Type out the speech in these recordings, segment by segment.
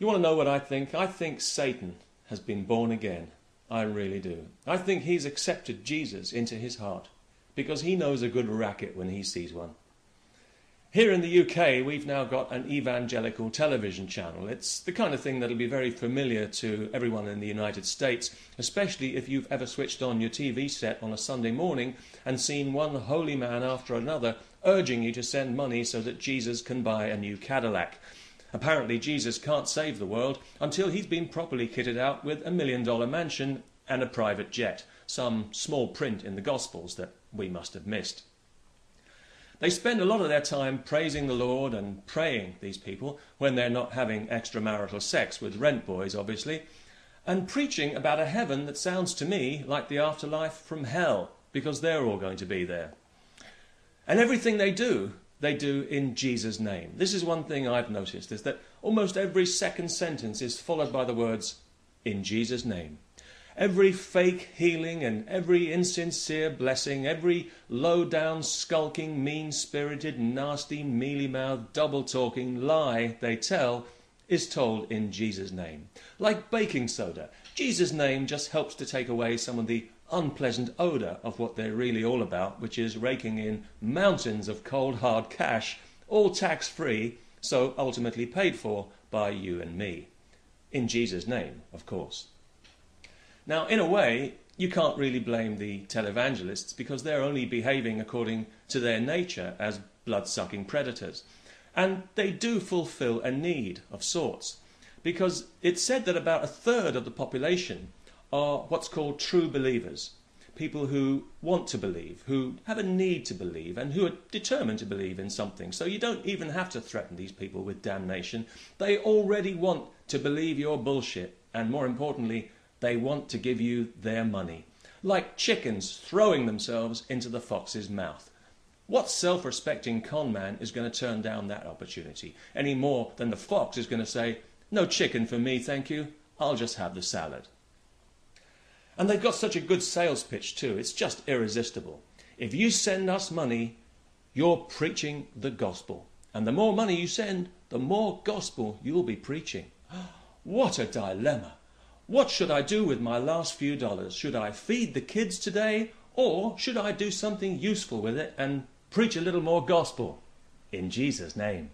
You want to know what I think? I think Satan has been born again. I really do. I think he's accepted Jesus into his heart because he knows a good racket when he sees one. Here in the UK, we've now got an evangelical television channel. It's the kind of thing that'll be very familiar to everyone in the United States, especially if you've ever switched on your TV set on a Sunday morning and seen one holy man after another urging you to send money so that Jesus can buy a new Cadillac. Apparently, Jesus can't save the world until he's been properly kitted out with $1 million mansion and a private jet, some small print in the Gospels that we must have missed. They spend a lot of their time praising the Lord and praying, these people, when they're not having extramarital sex with rent boys, obviously, and preaching about a heaven that sounds to me like the afterlife from hell, because they're all going to be there. And everything they do in Jesus' name. This is one thing I've noticed, is that almost every second sentence is followed by the words, in Jesus' name. Every fake healing and every insincere blessing, every low-down, skulking, mean-spirited, nasty, mealy-mouthed, double-talking lie they tell is told in Jesus' name. Like baking soda, Jesus' name just helps to take away some of the unpleasant odour of what they're really all about, which is raking in mountains of cold hard cash, all tax-free, so ultimately paid for by you and me. In Jesus' name, of course. Now, in a way, you can't really blame the televangelists because they're only behaving according to their nature as blood-sucking predators. And they do fulfill a need of sorts, because it's said that about 1/3 of the population are what's called true believers, people who want to believe, who have a need to believe, and who are determined to believe in something. So you don't even have to threaten these people with damnation. They already want to believe your bullshit, and more importantly, they want to give you their money, like chickens throwing themselves into the fox's mouth. What self-respecting con man is going to turn down that opportunity, any more than the fox is going to say, no chicken for me, thank you, I'll just have the salad. And they've got such a good sales pitch too, it's just irresistible. If you send us money, you're preaching the gospel. And the more money you send, the more gospel you'll be preaching. What a dilemma. What should I do with my last few dollars? Should I feed the kids today, or should I do something useful with it and preach a little more gospel? In Jesus' name.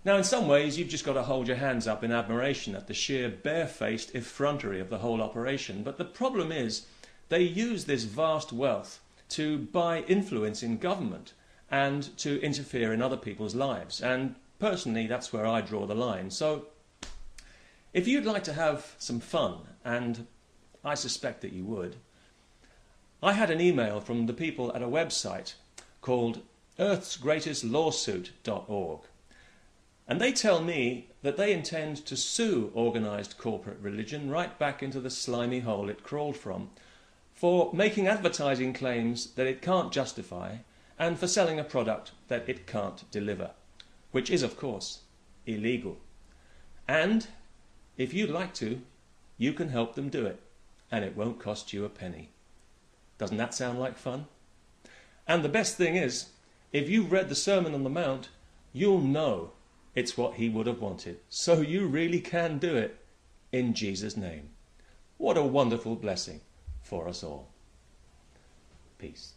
Now, in some ways, you've just got to hold your hands up in admiration at the sheer barefaced effrontery of the whole operation. But the problem is, they use this vast wealth to buy influence in government and to interfere in other people's lives. And personally, that's where I draw the line. So, if you'd like to have some fun, and I suspect that you would, I had an email from the people at a website called earthsgreatestlawsuit.org. And they tell me that they intend to sue organised corporate religion right back into the slimy hole it crawled from for making advertising claims that it can't justify and for selling a product that it can't deliver, which is, of course, illegal. And if you'd like to, you can help them do it, and it won't cost you a penny. Doesn't that sound like fun? And the best thing is, if you've read the Sermon on the Mount, you'll know it's what he would have wanted. So you really can do it in Jesus' name. What a wonderful blessing for us all. Peace.